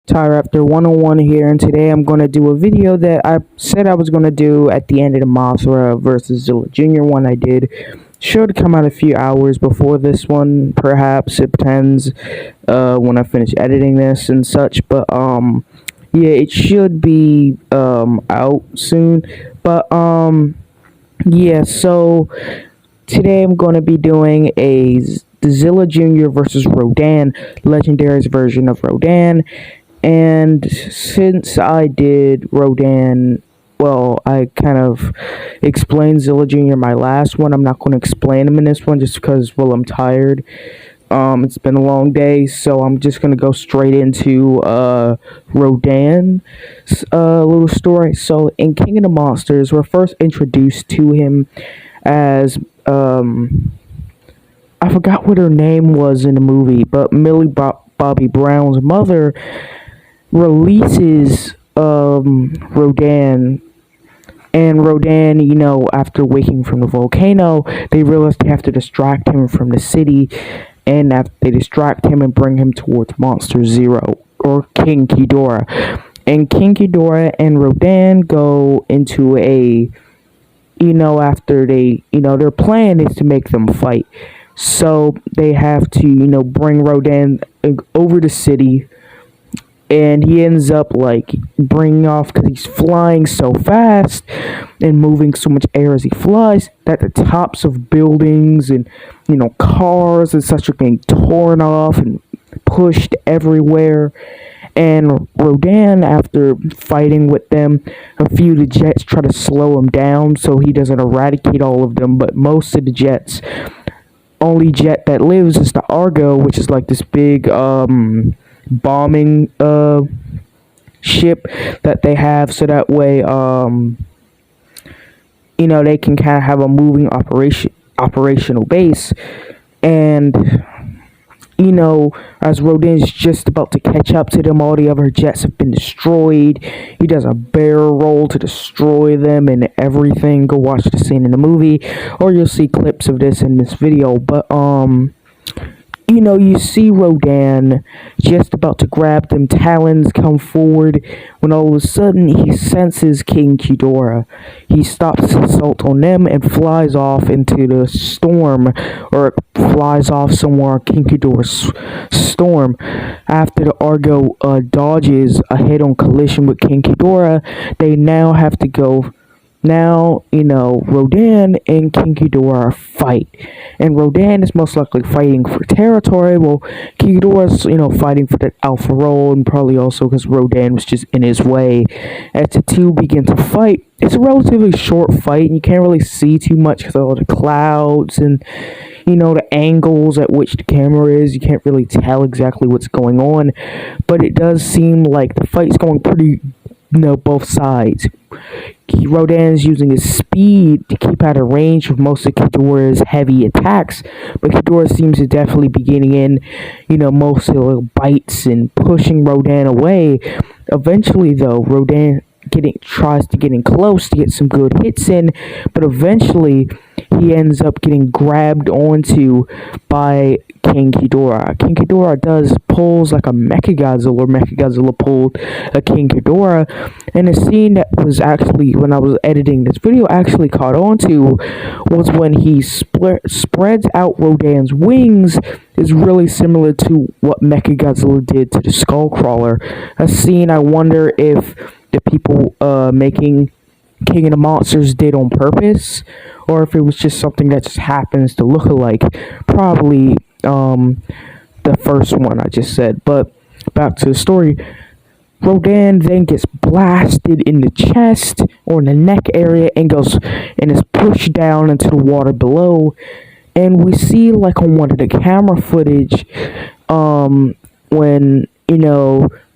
Tyre after 101 here, and today I'm going to do a video that I said I was going to do at the end of the Mothra versus Zilla Jr. one I did. Should come out a few hours before this one, perhaps. It depends when I finish editing this and such, but yeah, it should be out soon. But yeah, so today I'm going to be doing Zilla Jr. versus Rodan, Legendary's version of Rodan. And since I did Rodan, well, I kind of explained Zilla Jr. my last one. I'm not going to explain him in this one just because, well, I'm tired. It's been a long day, so I'm just going to go straight into Rodan's little story. So in King of the Monsters, we're first introduced to him as, I forgot what her name was in the movie, but Millie Bobby Brown's mother releases Rodan, and Rodan, after waking from the volcano, they realize they have to distract him from the city, and they distract him and bring him towards Monster Zero, or King Ghidorah. And King Ghidorah and Rodan go into after their plan is to make them fight. So they have to, bring Rodan over the city, and he ends up bringing off because he's flying so fast and moving so much air as he flies that the tops of buildings and cars and such are being torn off and pushed everywhere. And Rodan, after fighting with them, a few of the jets try to slow him down so he doesn't eradicate all of them, but most of the jets, only jet that lives is the Argo, which is like this big bombing ship that they have, so that way they can kind of have a moving operational base. And as Rodan's just about to catch up to them, all the other jets have been destroyed. He does a barrel roll to destroy them and everything. Go watch the scene in the movie, or you'll see clips of this in this video. But you see Rodan just about to grab them talons, come forward, when all of a sudden he senses King Ghidorah. He stops his assault on them and flies off into the storm, or flies off somewhere on King Ghidorah's storm. After the Argo dodges a head-on collision with King Ghidorah, they now have to go. Now, Rodan and King Ghidorah fight. And Rodan is most likely fighting for territory, while King Ghidorah's, fighting for the alpha role, and probably also because Rodan was just in his way. As the two begin to fight, it's a relatively short fight, and you can't really see too much because of all the clouds and, the angles at which the camera is. You can't really tell exactly what's going on, but it does seem like the fight's going pretty, both sides. Rodan's using his speed to keep out of range of most of Ghidorah's heavy attacks, but Ghidorah seems to definitely be getting in, most of the little bites and pushing Rodan away. Eventually, though, Rodan tries to get in close to get some good hits in, but eventually he ends up getting grabbed onto by King Ghidorah. King Ghidorah pulls like a Mechagodzilla. Mechagodzilla pulled a King Ghidorah, and a scene that was actually, when I was editing this video, actually caught on to was when he spreads out Rodan's wings. Is really similar to what Mechagodzilla did to the Skullcrawler. A scene I wonder if the people making King of the Monsters did on purpose, or if it was just something that just happens to look alike. Probably the first one I just said. But back to the story. Rodan then gets blasted in the chest or in the neck area and is pushed down into the water below. And we see, like on one of the camera footage, when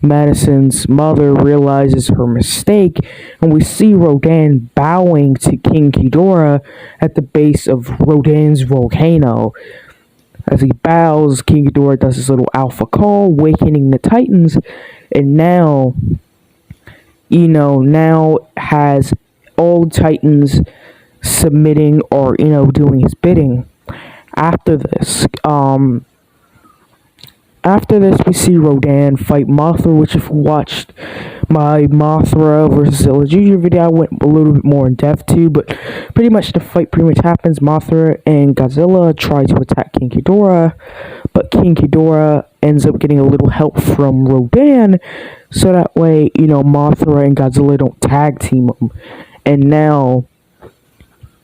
Madison's mother realizes her mistake, and we see Rodan bowing to King Ghidorah at the base of Rodan's volcano. As he bows, King Ghidorah does his little alpha call, awakening the Titans, and now has all Titans submitting or, doing his bidding. After this, After this, we see Rodan fight Mothra, which if you watched my Mothra versus Zilla Jr. video, I went a little bit more in depth to, but pretty much the fight pretty much happens. Mothra and Godzilla try to attack King Ghidorah, but King Ghidorah ends up getting a little help from Rodan, so that way, Mothra and Godzilla don't tag team them. And now,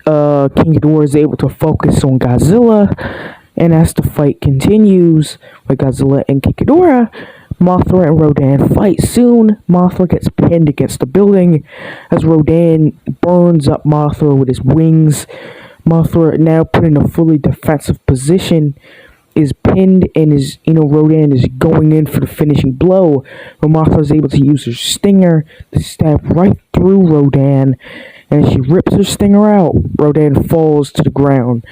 King Ghidorah is able to focus on Godzilla, and as the fight continues with Godzilla and King Ghidorah, Mothra and Rodan fight. Soon, Mothra gets pinned against the building as Rodan burns up Mothra with his wings. Mothra, now put in a fully defensive position, is pinned and Rodan is going in for the finishing blow. But Mothra is able to use her stinger to stab right through Rodan, and as she rips her stinger out, Rodan falls to the ground.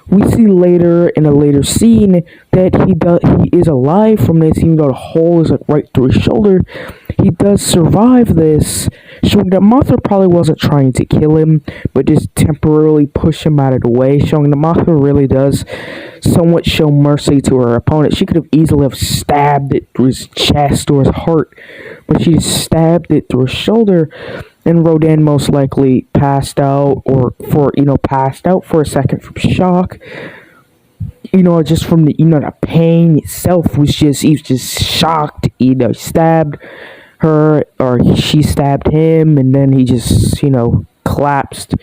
We see later in a later scene that he is alive from this, even though the hole is right through his shoulder. He does survive this, showing that Mothra probably wasn't trying to kill him, but just temporarily push him out of the way, showing that Mothra really does somewhat show mercy to her opponent. She could have easily have stabbed it through his chest or his heart, but she just stabbed it through his shoulder. And Rodan most likely passed out for a second from shock. Just from the pain itself he was just shocked. Stabbed her, or she stabbed him, and then he just, collapsed.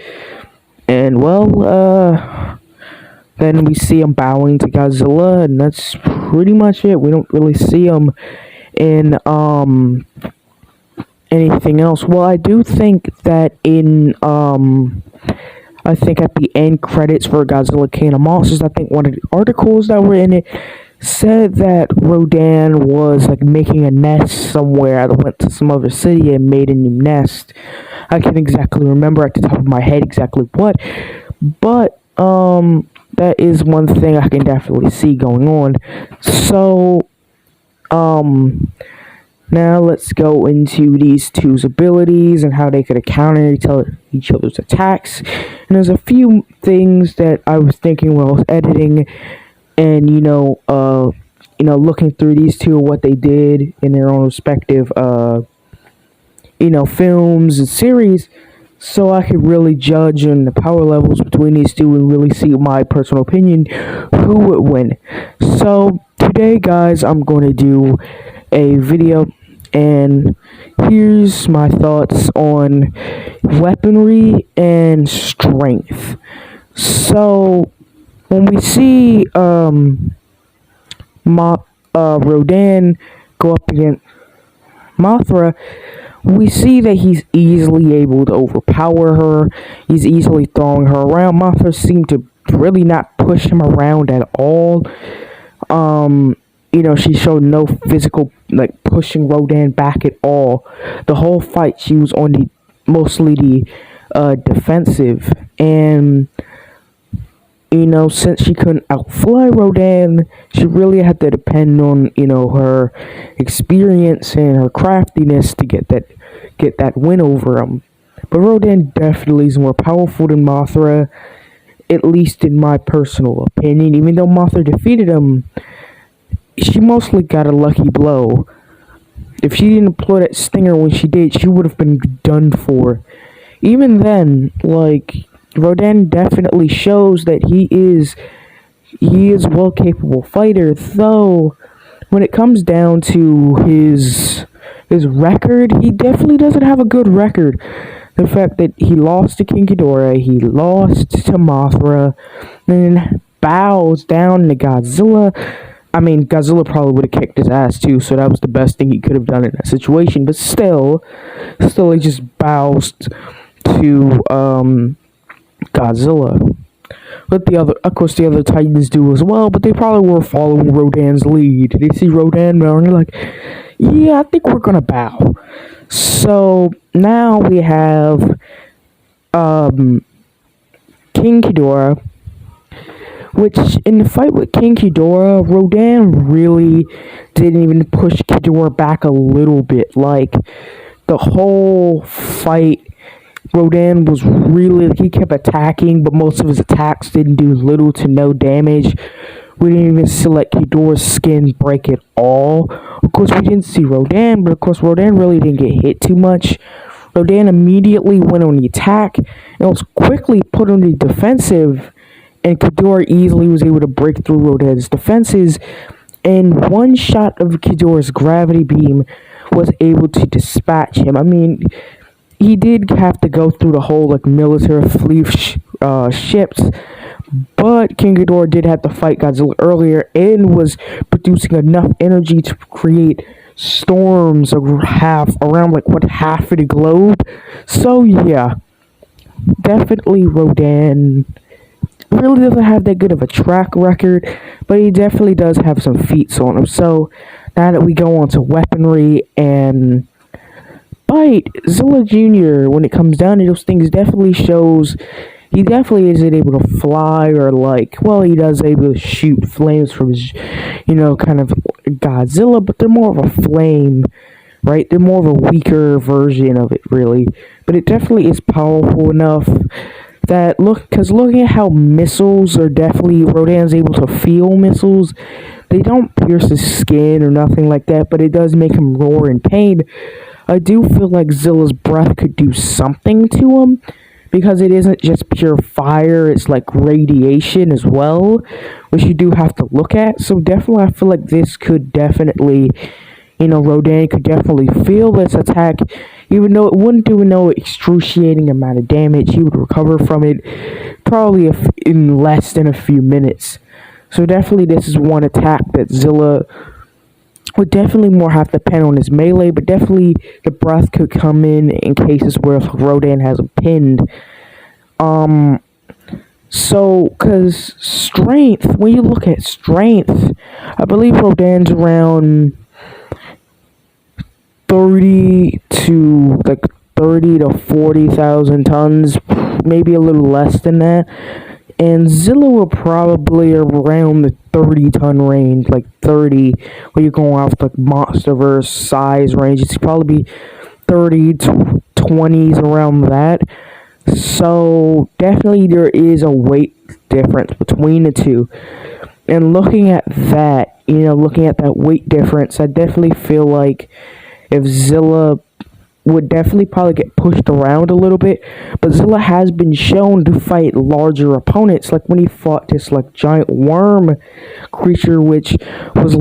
And then we see him bowing to Godzilla, and that's pretty much it. We don't really see him in, anything else. Well, I do think that I think at the end credits for Godzilla King of Monsters, I think one of the articles that were in it said that Rodan was making a nest somewhere. I went to some other city and made a new nest. I can't exactly remember at the top of my head exactly what, but that is one thing I can definitely see going on. So now let's go into these two's abilities and how they could counter each other's attacks. And there's a few things that I was thinking while I was editing, and looking through these two, what they did in their own respective films and series, so I could really judge on the power levels between these two and really see my personal opinion who would win. So today, guys, I'm going to do a video, and here's my thoughts on weaponry and strength. So when we see Rodan go up against Mothra, we see that he's easily able to overpower her. He's easily throwing her around. Mothra seemed to really not push him around at all. She showed no physical, pushing Rodan back at all. The whole fight, she was on mostly the defensive. And, since she couldn't outfly Rodan, she really had to depend on, her experience and her craftiness to get that win over him. But Rodan definitely is more powerful than Mothra, at least in my personal opinion. Even though Mothra defeated him, she mostly got a lucky blow. If she didn't employ that stinger when she did, she would have been done for. Even then, Rodan definitely shows that he is a well-capable fighter, though when it comes down to his record, he definitely doesn't have a good record. The fact that he lost to King Ghidorah, he lost to Mothra, and bows down to Godzilla. I mean, Godzilla probably would have kicked his ass too, so that was the best thing he could have done in that situation. But still he just bows to Godzilla. But the other Titans do as well, but they probably were following Rodan's lead. They see Rodan bow, and they're like, yeah, I think we're gonna bow. So now we have King Ghidorah, which in the fight with King Ghidorah, Rodan really didn't even push Ghidorah back a little bit. The whole fight, Rodan was he kept attacking, but most of his attacks didn't do little to no damage. We didn't even see like Kidora's skin break at all. Of course, we didn't see Rodan, but of course, Rodan really didn't get hit too much. Rodan immediately went on the attack and was quickly put on the defensive, and Kidora easily was able to break through Rodan's defenses, and one shot of Kidora's gravity beam was able to dispatch him. I mean, he did have to go through the whole like military fleet ships, but King Ghidorah did have to fight Godzilla earlier and was producing enough energy to create storms around half of the globe. So yeah, definitely Rodan really doesn't have that good of a track record, but he definitely does have some feats on him. So now that we go on to weaponry and fight, Zilla Jr., when it comes down to those things, definitely shows he definitely isn't able to fly or he does able to shoot flames from his, kind of Godzilla, but they're more of a flame, right? They're more of a weaker version of it, really. But it definitely is powerful enough that, looking at how missiles are definitely, Rodan's able to feel missiles. They don't pierce his skin or nothing like that, but it does make him roar in pain. I do feel like Zilla's breath could do something to him, because it isn't just pure fire, it's like radiation as well, which you do have to look at. So definitely I feel like this could definitely, Rodan could definitely feel this attack, even though it wouldn't do no excruciating amount of damage. He would recover from it probably in less than a few minutes. So definitely this is one attack that Zilla would definitely more have to depend on his melee, but definitely the breath could come in cases where Rodan has him pinned. Because strength, when you look at strength, I believe Rodan's around 30 to 40,000 tons, maybe a little less than that. And Zilla will probably around the 30-ton range, 30, when you're going off Monsterverse size range. It's probably 30 to 20s around that. So definitely there is a weight difference between the two. And looking at that, looking at that weight difference, I definitely feel like if Zilla would definitely probably get pushed around a little bit, but Zilla has been shown to fight larger opponents, like when he fought this giant worm creature, which was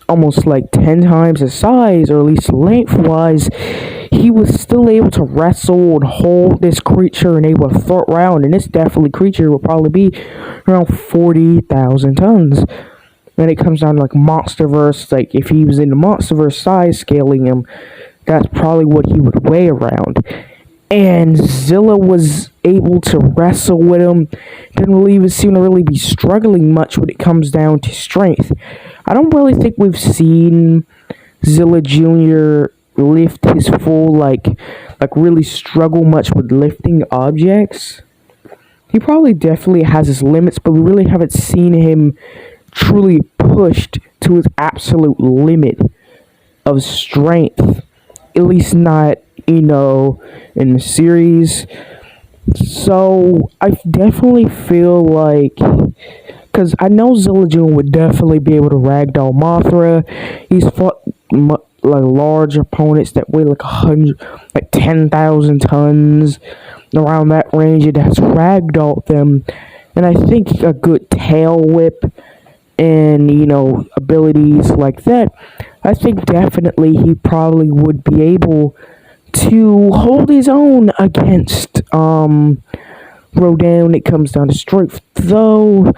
almost 10 times his size, or at least lengthwise. He was still able to wrestle and hold this creature and able to throw it around, and this definitely creature will probably be around 40,000 tons. When it comes down to Monsterverse, if he was in the Monsterverse size scaling him, that's probably what he would weigh around. And Zilla was able to wrestle with him. Didn't really even seem to really be struggling much when it comes down to strength. I don't really think we've seen Zilla Jr. lift his full, really struggle much with lifting objects. He probably definitely has his limits, but we really haven't seen him truly pushed to his absolute limit of strength. At least not, in the series. So I definitely feel because I know Zilla Jr. would definitely be able to ragdoll Mothra. He's fought large opponents that weigh 10,000 tons, around that range. It has ragdolled them, and I think a good tail whip and abilities like that, I think definitely he probably would be able to hold his own against Rodan when it comes down to strength. Though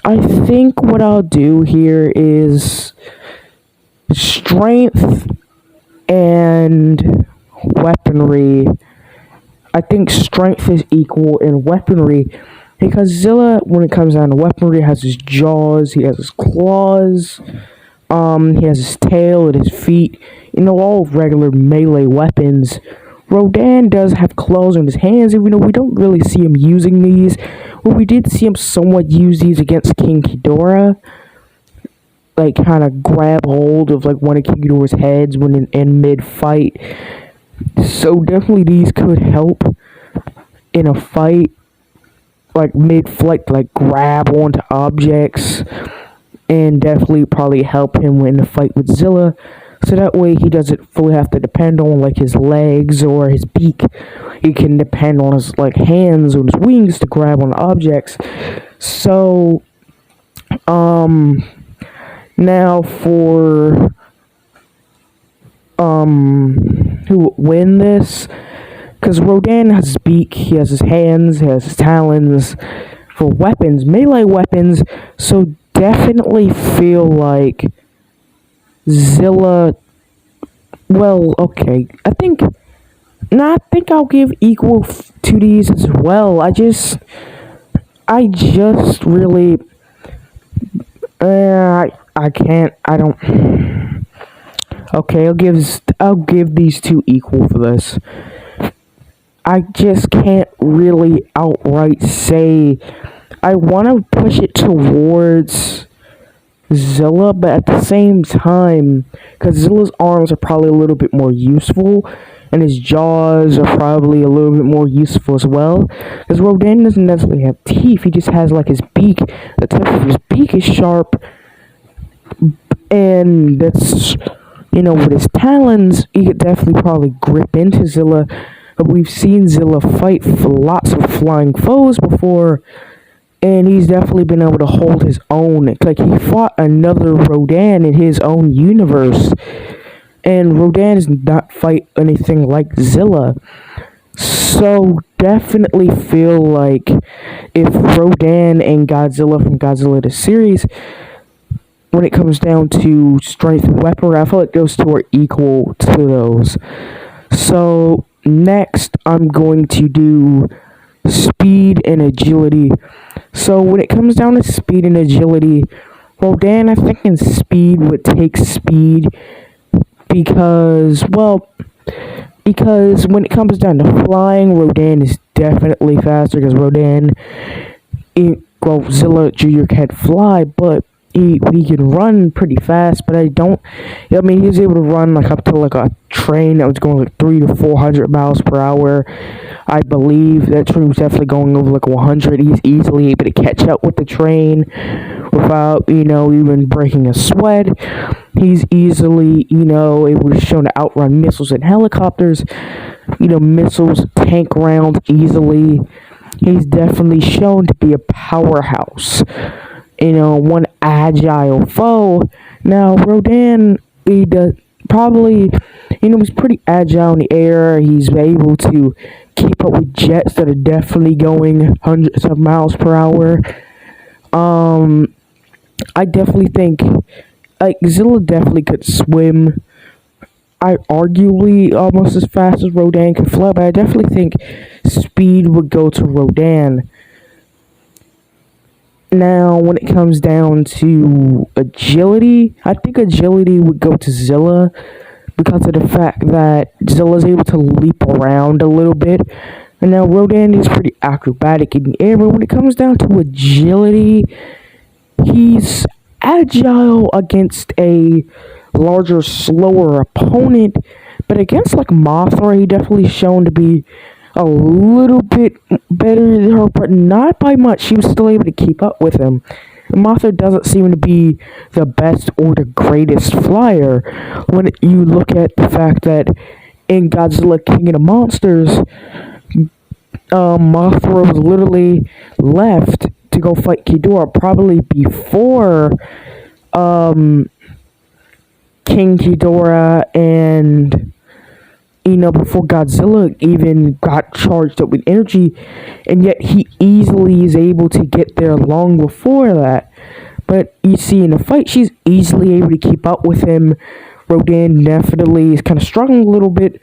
I think what I'll do here is strength and weaponry. I think strength is equal in weaponry, because Zilla, when it comes down to weaponry, has his jaws, he has his claws, he has his tail and his feet, all regular melee weapons. Rodan does have claws on his hands, even though we don't really see him using these. Well, we did see him somewhat use these against King Ghidorah, kind of grab hold of one of King Ghidorah's heads when in mid-fight. So definitely these could help in a fight. like mid-flight to like grab onto objects and definitely probably help him in the fight with Zilla. So that way he doesn't fully have to depend on like his legs or his beak. He can depend on his like hands or his wings to grab on objects. So now for who will win this? Because Rodan has his beak, he has his hands, he has his talons for weapons, melee weapons. So definitely feel like Zilla. Well, okay. I think I'll give equal to these as well. I just really. I can't. I don't. Okay, I'll give these two equal for this. I just can't really outright say I want to push it towards Zilla, but at the same time, because Zilla's arms are probably a little bit more useful, and his jaws are probably a little bit more useful as well. Because Rodan doesn't necessarily have teeth; he just has like his beak. The tip of his beak is sharp, and that's with his talons, he could definitely probably grip into Zilla. But we've seen Zilla fight for lots of flying foes before. And he's definitely been able to hold his own. It's like he fought another Rodan in his own universe. And Rodan does not fight anything like Zilla. So definitely feel like if Rodan and Godzilla from Godzilla the series, when it comes down to strength and weaponry, I feel like those two are equal to those. So next I'm going to do speed and agility. So when it comes down to speed and agility, Rodan, I think in speed would take speed because when it comes down to flying, Rodan is definitely faster because Zilla Jr. can't fly, but he can run pretty fast. But he was able to run like up to like a train that was going like 300 to 400 miles per hour. I believe that train was definitely going over like 100. He's easily able to catch up with the train without, even breaking a sweat. He's easily, able to show to outrun missiles and helicopters. Missiles, tank rounds easily. He's definitely shown to be a powerhouse. One agile foe. Now, Rodan, he does probably, he's pretty agile in the air. He's able to keep up with jets that are definitely going hundreds of miles per hour. I definitely think, like, Zilla definitely could swim. Arguably almost as fast as Rodan could fly, but I definitely think speed would go to Rodan. Now, when it comes down to agility, I think agility would go to Zilla because of the fact that Zilla's able to leap around a little bit. And now Rodan is pretty acrobatic in the air, but when it comes down to agility, he's agile against a larger, slower opponent. But against like Mothra, he definitely shown to be a little bit better than her, but not by much. She was still able to keep up with him. Mothra doesn't seem to be the best or the greatest flyer when you look at the fact that in Godzilla King of the Monsters, Mothra was literally left to go fight Ghidorah probably before King Ghidorah and before Godzilla even got charged up with energy, and yet he easily is able to get there long before that. But you see in the fight, she's easily able to keep up with him. Rodan definitely is kind of struggling a little bit,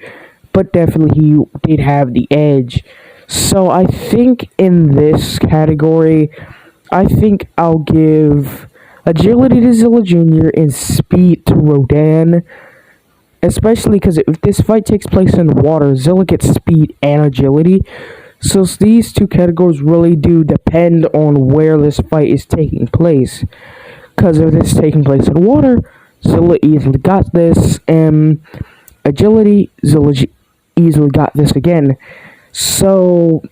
but definitely he did have the edge. So I think in this category, I think I'll give agility to Zilla Jr. and speed to Rodan. Especially because if this fight takes place in the water, Zilla gets speed and agility. So these two categories really do depend on where this fight is taking place. Because if this is taking place in water, Zilla easily got this. And agility, Zilla easily got this again. So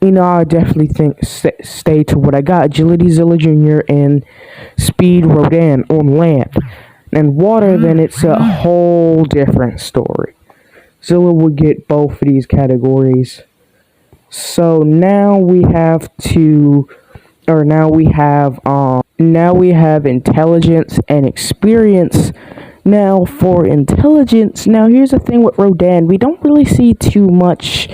I definitely think stay to what I got: agility Zilla Jr. and speed Rodan on land. And water, then it's a whole different story. Zilla would get both of these categories. So now we have intelligence and experience. Now for intelligence, now here's the thing with Rodan, we don't really see too much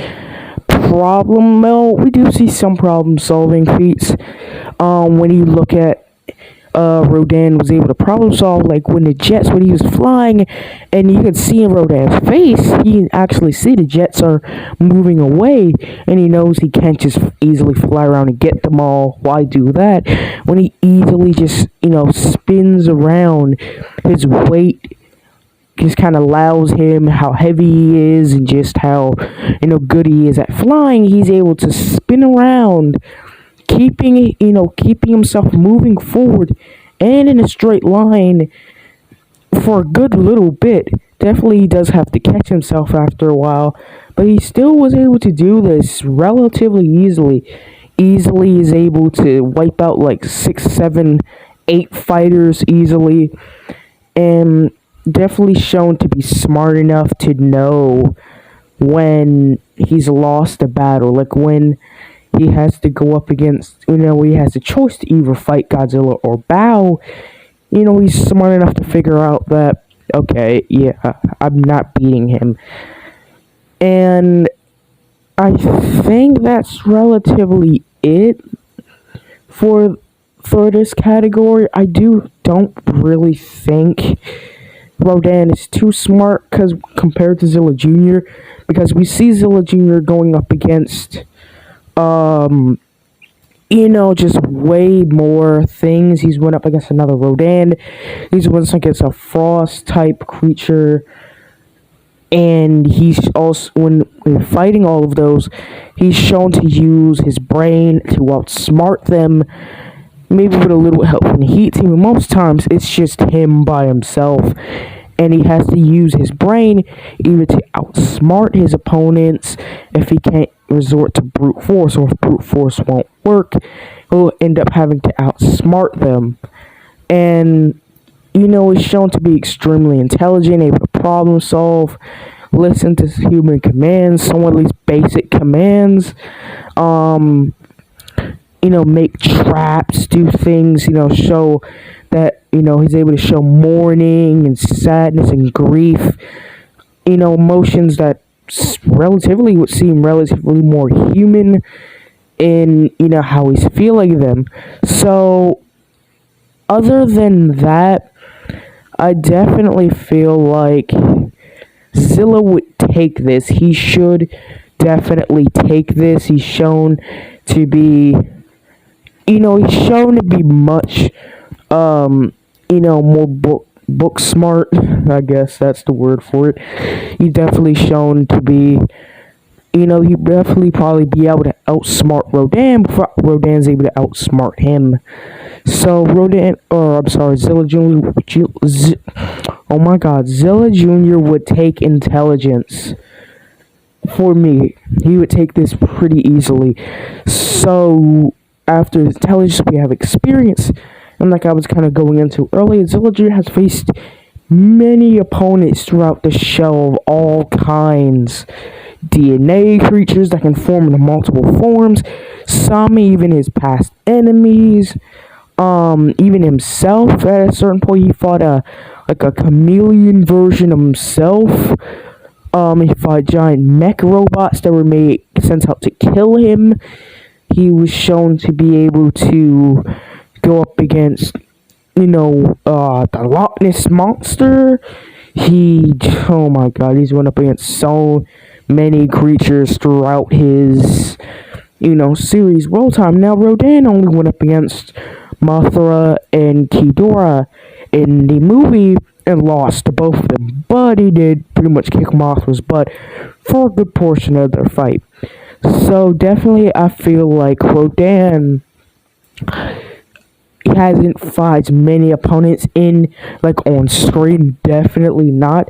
problem. Well, we do see some problem solving feats. When you look at Rodan was able to problem solve, like when he was flying, and you can see in Rodan's face, he can actually see the jets are moving away, and he knows he can't just easily fly around and get them all. Why do that when he easily just spins around? His weight just kind of allows him, how heavy he is and just how good he is at flying. He's able to spin around, keeping himself moving forward and in a straight line for a good little bit. Definitely he does have to catch himself after a while, but he still was able to do this relatively easily. Easily is able to wipe out like 6, 7, 8 fighters easily, and definitely shown to be smart enough to know when he's lost a battle, like when he has to go up against, he has a choice to either fight Godzilla or bow. He's smart enough to figure out that, okay, yeah, I'm not beating him. And I think that's relatively it for this category. I don't really think Rodan is too smart compared to Zilla Jr., because we see Zilla Jr. going up against just way more things. He's went up against another Rodan. He's went against a frost type creature. And he's also, when fighting all of those, he's shown to use his brain to outsmart them. Maybe with a little help from the heat team. Most times, it's just him by himself. And he has to use his brain either to outsmart his opponents if he can't resort to brute force, or if brute force won't work, he'll end up having to outsmart them. And he's shown to be extremely intelligent, able to problem solve, listen to human commands, some of these basic commands, make traps, do things, show that, he's able to show mourning and sadness and grief, emotions that relatively would seem relatively more human in, how he's feeling them. So, other than that, I definitely feel like Zilla would take this. He should definitely take this. He's shown to be, much, more book smart. I guess that's the word for it. He's definitely shown to be, he'd definitely probably be able to outsmart Rodan before Rodan's able to outsmart him. So Zilla Jr. Oh my God, Zilla Jr. would take intelligence. For me, he would take this pretty easily. So after intelligence, we have experience. And like I was kind of going into earlier, Zilla Jr. has faced many opponents throughout the show of all kinds. DNA creatures that can form into multiple forms. Some even his past enemies. Even himself. At a certain point, he fought a chameleon version of himself. He fought giant mech robots that were sent out to kill him. He was shown to be able to go up against, the Loch Ness Monster. Oh my God, he's went up against so many creatures throughout his, series roll time. Now, Rodan only went up against Mothra and Ghidorah in the movie and lost to both of them, but he did pretty much kick Mothra's butt for a good portion of their fight. So definitely I feel like Rodan hasn't fought many opponents on screen, definitely not,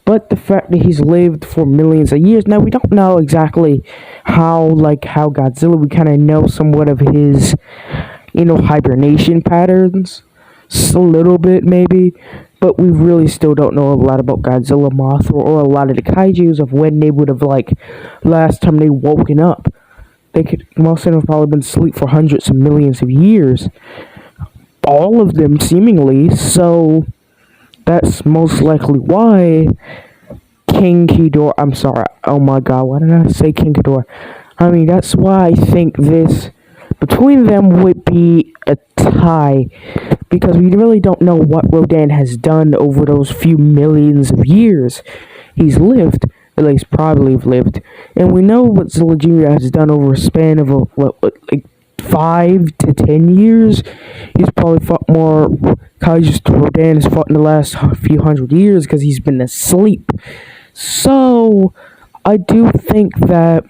But the fact that he's lived for millions of years, now we don't know exactly how Godzilla, we kind of know somewhat of his, hibernation patterns, just a little bit maybe, but we really still don't know a lot about Godzilla, Mothra, or a lot of the kaijus of when they would have, last time they woken up. Most of them have probably been asleep for hundreds of millions of years. All of them, seemingly, so that's most likely why King Ghidorah, I'm sorry, oh my god, why did I say King Ghidorah? I mean, that's why I think this, between them, would be a tie, because we really don't know what Rodan has done over those few millions of years he's lived, at least probably lived, and we know what Zilla Jr. has done over a span of, 5 to 10 years. He's probably fought more kaijus than Rodan has fought in the last few hundred years, because he's been asleep. So, I do think that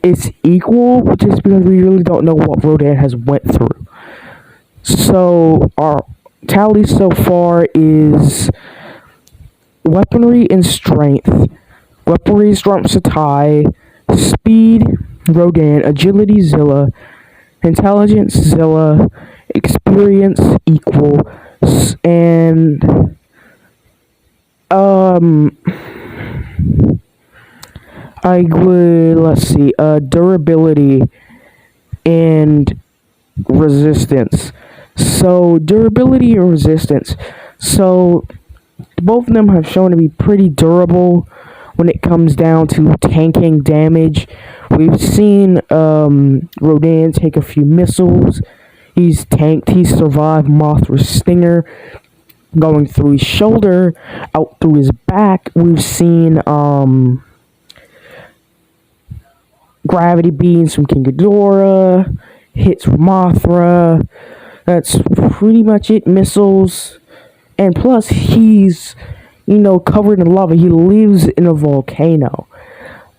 it's equal, just because we really don't know what Rodan has went through. So, our tally so far is weaponry and strength. Weaponry strength's a tie. Speed, Rodan. Agility, Zilla. Intelligence, Zilla. Experience, equal. And I would, let's see, durability and resistance. So, durability and resistance. So, both of them have shown to be pretty durable when it comes down to tanking damage. We've seen Rodan take a few missiles. He's survived Mothra's stinger going through his shoulder, out through his back. We've seen gravity beams from King Ghidorah, hits from Mothra. That's pretty much it. Missiles. And plus, he's, covered in lava. He lives in a volcano.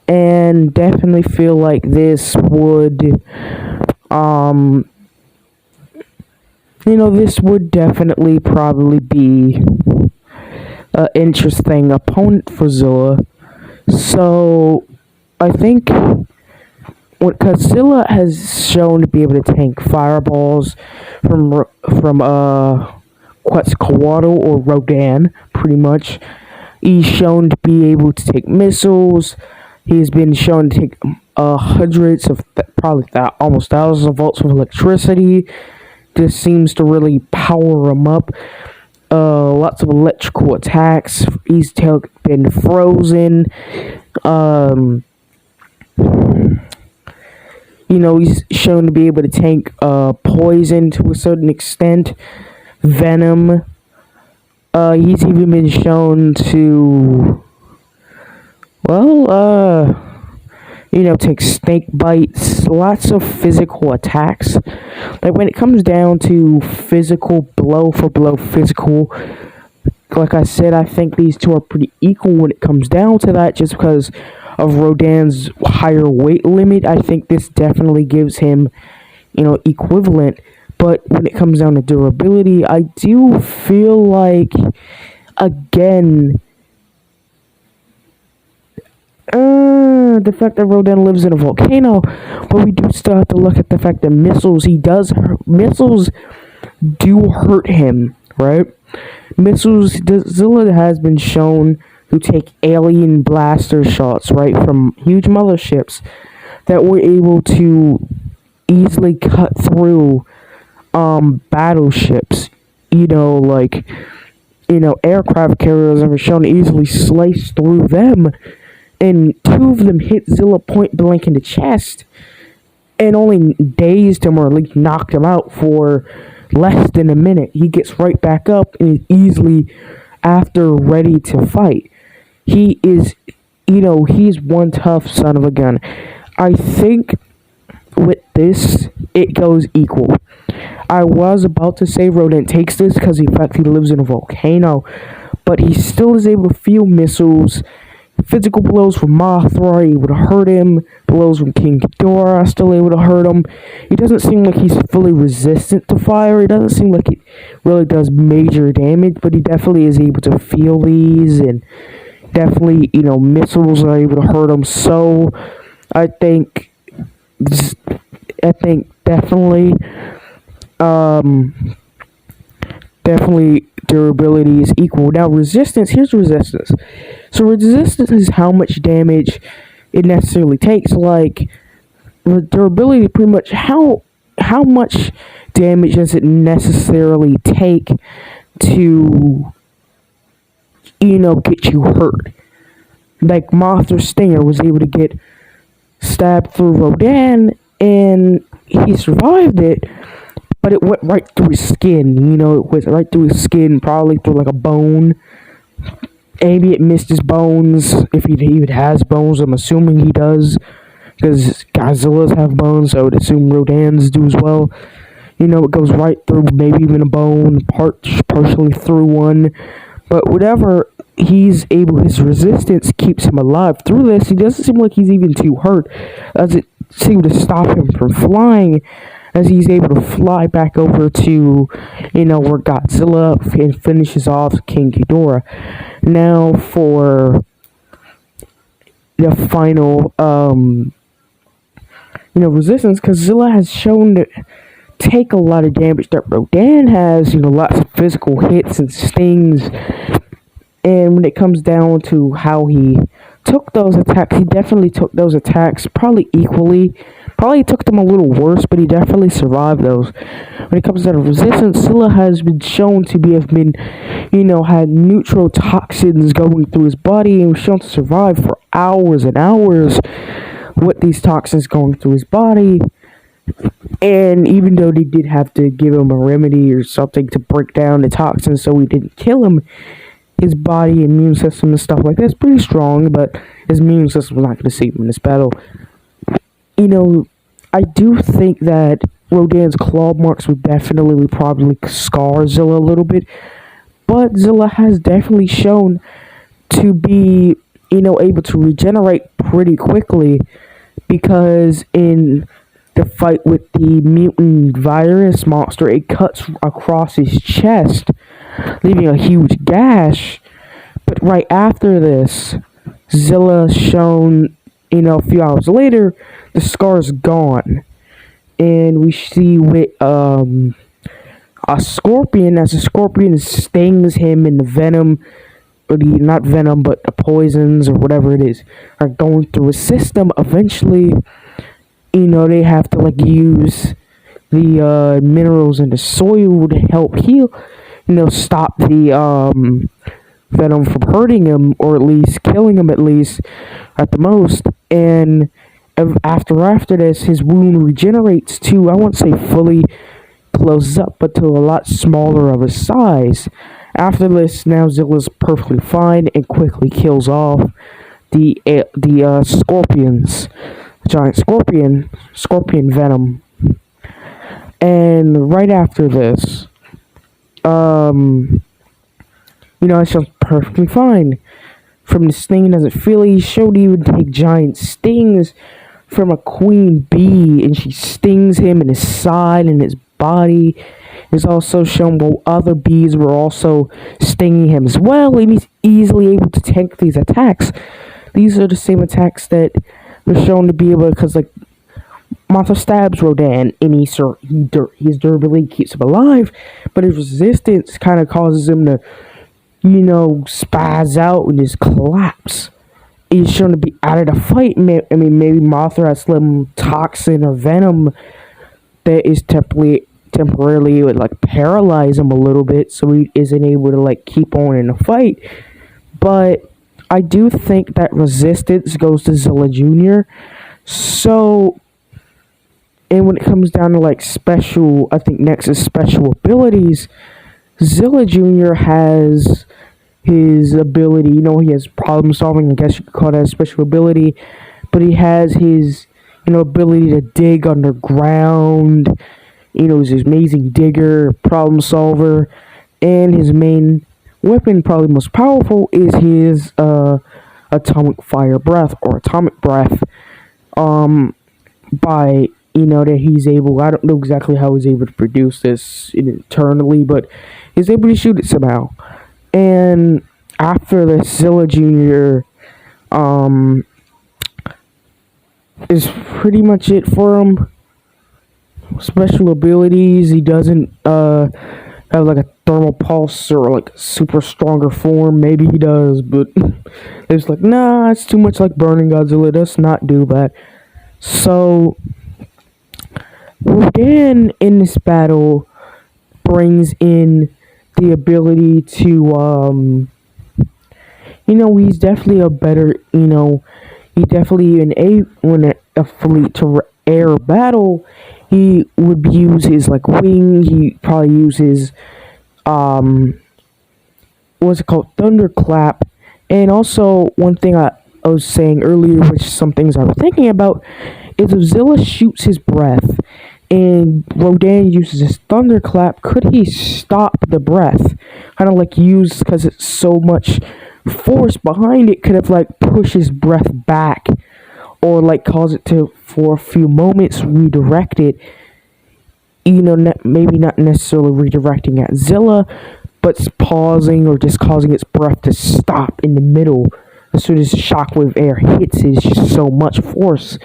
And definitely feel like this would, this would definitely probably be an interesting opponent for Zilla. So, I think because Zilla has shown to be able to tank fireballs from Quetzalcoatl or Rodan, pretty much. He's shown to be able to take missiles. He's been shown to take hundreds of, almost thousands of volts of electricity. This seems to really power him up. Lots of electrical attacks. He's been frozen. He's shown to be able to tank poison to a certain extent. Venom. He's even been shown to, take snake bites. Lots of physical attacks. Like, when it comes down to physical, blow for blow physical, like I said, I think these two are pretty equal when it comes down to that, just because of Rodan's higher weight limit. I think this definitely gives him, equivalent. But when it comes down to durability, I do feel like, again, the fact that Rodan lives in a volcano, but we do still have to look at the fact that missiles do hurt him, right? Zilla has been shown to take alien blaster shots, right, from huge motherships that were able to easily cut through battleships. Aircraft carriers have been shown to easily slice through them, and 2 of them hit Zilla point blank in the chest, and only dazed him, or at least knocked him out for less than a minute. He gets right back up and is easily, after, ready to fight. He is, he's one tough son of a gun. I think with this, it goes equal. I was about to say Rodan takes this because, in fact, he lives in a volcano, but he still is able to field missiles. Physical blows from Mothra are able to hurt him. Blows from King Ghidorah are still able to hurt him. He doesn't seem like he's fully resistant to fire. It doesn't seem like it really does major damage, but he definitely is able to feel these, and definitely, missiles are able to hurt him. So I think, definitely, definitely durability is equal. Now resistance, here's resistance. So resistance is how much damage it necessarily takes. Like durability, pretty much how much damage does it necessarily take to get you hurt. Like Mothra Stinger was able to get stabbed through Rodan and he survived it, but it went right through his skin. It went right through his skin, probably through like a bone. Maybe it missed his bones, if he even has bones. I'm assuming he does, because Godzilla's have bones, so I would assume Rodan's do as well. It goes right through, maybe even a bone, partially through one. But whatever, his resistance keeps him alive. Through this, he doesn't seem like he's even too hurt, as it seemed to stop him from flying, as he's able to fly back over to, where Godzilla finishes off King Ghidorah. Now for the final, resistance, because Zilla has shown to take a lot of damage that Rodan has, lots of physical hits and stings. And when it comes down to how he took those attacks, he definitely took those attacks probably equally. Probably took them a little worse, but he definitely survived those. When it comes down to resistance, Zilla has been shown to have been, had neurotoxins going through his body and was shown to survive for hours and hours with these toxins going through his body. And even though they did have to give him a remedy or something to break down the toxins so he didn't kill him, his body, immune system, and stuff like that is pretty strong, but his immune system was not going to save him in this battle. I do think that Rodan's claw marks would definitely probably scar Zilla a little bit, but Zilla has definitely shown to be, able to regenerate pretty quickly, because in the fight with the mutant virus monster, it cuts across his chest, leaving a huge gash. But right after this, Zilla shown, a few hours later, the scar's gone. And we see with a scorpion, as a scorpion stings him, and the venom, or not venom, but the poisons or whatever it is, are going through his system. Eventually, they have to use the minerals in the soil to help heal, stop the venom from hurting him, or at least killing him, at least at the most. And after this, his wound regenerates to, I won't say fully closes up, but to a lot smaller of a size. After this, now Zilla's perfectly fine and quickly kills off the scorpions, giant scorpion venom. And right after this, it sounds perfectly fine. From the sting, he doesn't feel it. He showed he would take giant stings from a queen bee, and she stings him in his side and his body. It's also shown while other bees were also stinging him as well, and he's easily able to tank these attacks. These are the same attacks that were shown to be able, because Mothra stabs Rodan, and his durability keeps him alive, but his resistance kind of causes him to, spaz out and just collapse. He's shown to be out of the fight. Maybe Mothra has some toxin or venom that is temporarily would paralyze him a little bit, so he isn't able to keep on in the fight. But I do think that resistance goes to Zilla Jr. So, and when it comes down to special, I think next is special abilities. Zilla Jr. has his ability, he has problem solving, I guess you could call that a special ability, but he has his, ability to dig underground, he's an amazing digger, problem solver, and his main weapon, probably most powerful, is his, atomic fire breath or atomic breath. By that he's able. I don't know exactly how he's able to produce this internally, but he's able to shoot it somehow. And after this, Zilla Jr. Is pretty much it for him. Special abilities, he doesn't have like a thermal pulse or like super stronger form. Maybe he does, but it's like, nah, it's too much like Burning Godzilla. Let's not do that. So Rodan in this battle brings in the ability to he's definitely a better, he definitely when a fleet to air battle, he would use his like wing. He probably uses what's it called, thunderclap. And also one thing I was saying earlier, which some things I was thinking about, is if Zilla shoots his breath and Rodan uses his thunderclap, could he stop the breath? Kind of like use, because it's so much force behind it, could have like push his breath back, or like cause it to, for a few moments, redirect it. Maybe not necessarily redirecting at Zilla, but pausing or just causing its breath to stop in the middle as soon as shockwave air hits it. It's just so much force,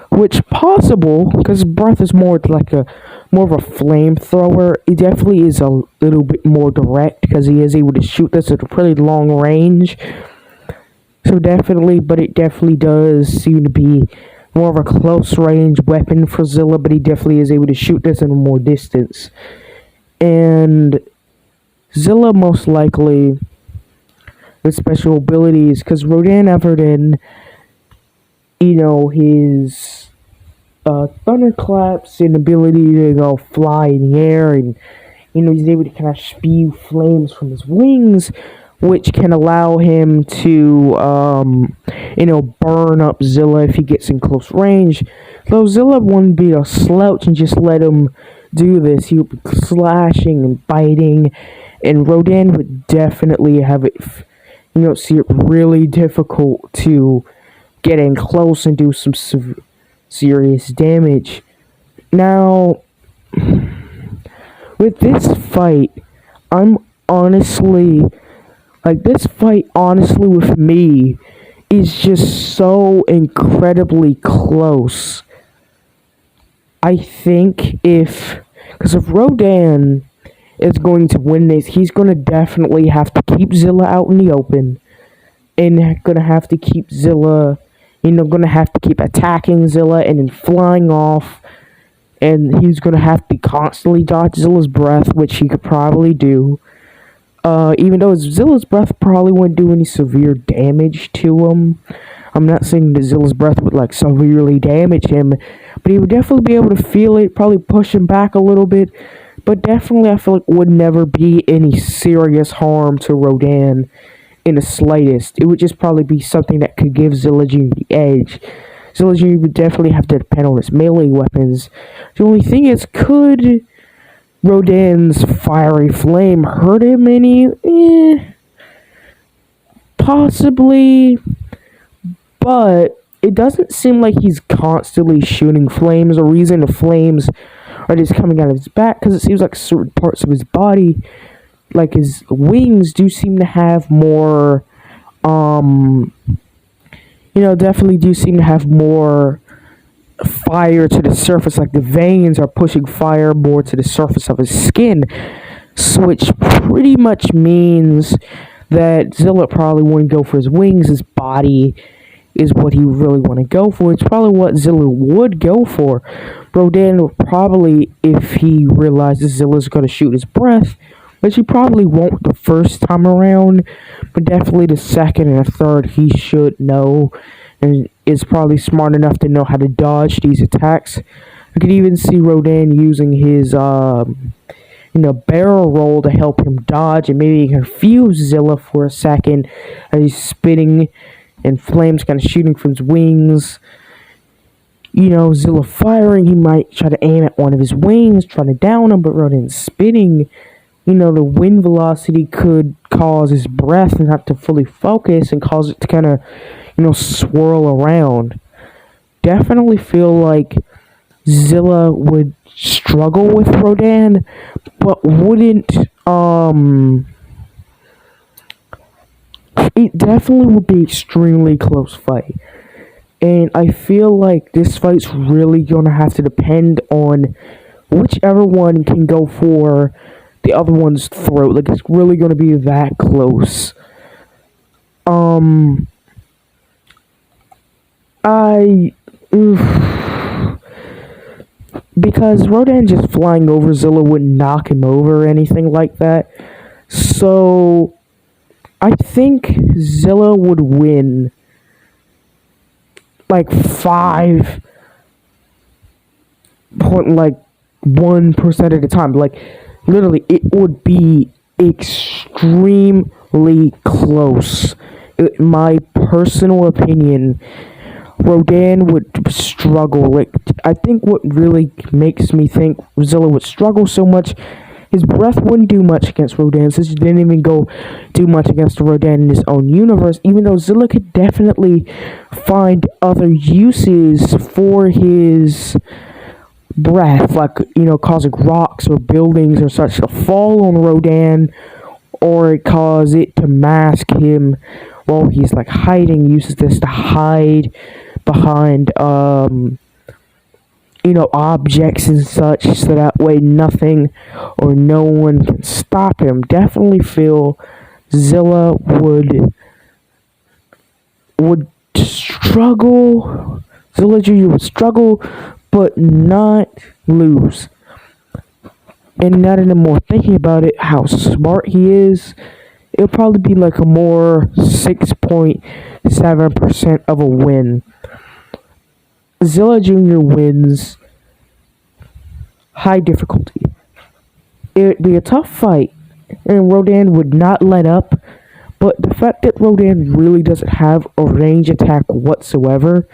which possible because breath is more of a flamethrower. It definitely is a little bit more direct because he is able to shoot this at a pretty long range. So definitely, but it definitely does seem to be more of a close range weapon for Zilla, but he definitely is able to shoot this in a more distance. And Zilla most likely with special abilities, because Rodan added in, his thunderclaps and ability to go fly in the air, and he's able to kind of spew flames from his wings, which can allow him to burn up Zilla if he gets in close range. So Zilla wouldn't be a slouch and just let him do this. He would be slashing and biting, and Rodan would definitely have it, see it really difficult to get in close and do some serious damage. Now, with this fight, this fight honestly with me is just so incredibly close. I think because if Rodan is going to win this, he's going to definitely have to keep Zilla out in the open, and going to have to keep Zilla, going to have to keep attacking Zilla and then flying off, and he's going to have to constantly dodge Zilla's breath, which he could probably do. Even though Zilla's breath probably wouldn't do any severe damage to him. I'm not saying that Zilla's breath would like severely damage him, but he would definitely be able to feel it, probably push him back a little bit, but definitely I feel like would never be any serious harm to Rodan in the slightest. It would just probably be something that could give Zilla Jr. the edge. Zilla Jr. would definitely have to depend on his melee weapons. The only thing is, could Rodan's fiery flame hurt him any? Possibly, but it doesn't seem like he's constantly shooting flames. The reason the flames are just coming out of his back, because it seems like certain parts of his body, like his wings, do seem to have more, definitely do seem to have more fire to the surface, like the veins are pushing fire more to the surface of his skin, which pretty much means that Zilla probably wouldn't go for his wings. His body is what he really want to go for. It's probably what Zilla would go for. Rodan would probably, if he realizes Zilla's going to shoot his breath, which he probably won't the first time around, but definitely the second and the third he should know, and is probably smart enough to know how to dodge these attacks. I could even see Rodan using his barrel roll to help him dodge and maybe confuse Zilla for a second as he's spinning and flames kind of shooting from his wings. Zilla firing, he might try to aim at one of his wings, trying to down him, but Rodan's spinning, the wind velocity could cause his breath not to fully focus and cause it to kind of, swirl around. Definitely feel like Zilla would struggle with Rodan, but wouldn't, it definitely would be extremely close fight. And I feel like this fight's really gonna have to depend on whichever one can go for the other one's throat. Like, it's really gonna be that close. I because Rodan just flying over Zilla wouldn't knock him over or anything like that. So I think Zilla would win like 5.1% of the time. Like, literally, it would be extremely close. In my personal opinion, Rodan would struggle. Like, I think what really makes me think Zilla would struggle so much, his breath wouldn't do much against Rodan, since he didn't even do much against Rodan in his own universe, even though Zilla could definitely find other uses for his breath, like, causing rocks or buildings or such to fall on Rodan, or cause it to mask him while he's like hiding, uses this to hide behind objects and such, so that way nothing or no one can stop him. Definitely feel Zilla would struggle. Zilla Jr. would struggle, but not lose. And not anymore. Thinking about it, how smart he is, it'll probably be like a more 6.7% of a win. Zilla Jr. wins high difficulty. It'd be a tough fight, and Rodan would not let up, but the fact that Rodan really doesn't have a range attack whatsoever,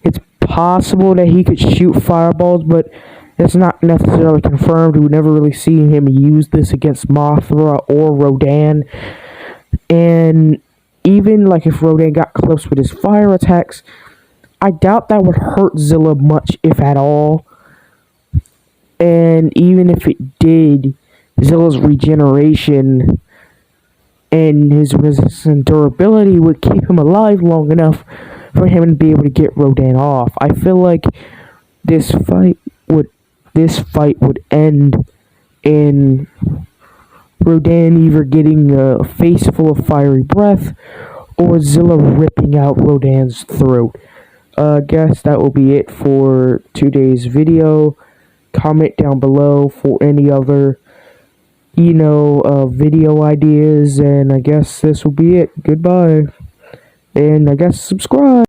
it's possible that he could shoot fireballs, but it's not necessarily confirmed. We never really see him use this against Mothra or Rodan, and even like if Rodan got close with his fire attacks, I doubt that would hurt Zilla much, if at all. And even if it did, Zilla's regeneration and his resistance durability would keep him alive long enough for him to be able to get Rodan off. I feel like this fight would end in Rodan either getting a face full of fiery breath or Zilla ripping out Rodan's throat. Guess that will be it for today's video. Comment down below for any other, video ideas, and I guess this will be it. Goodbye. And I guess subscribe.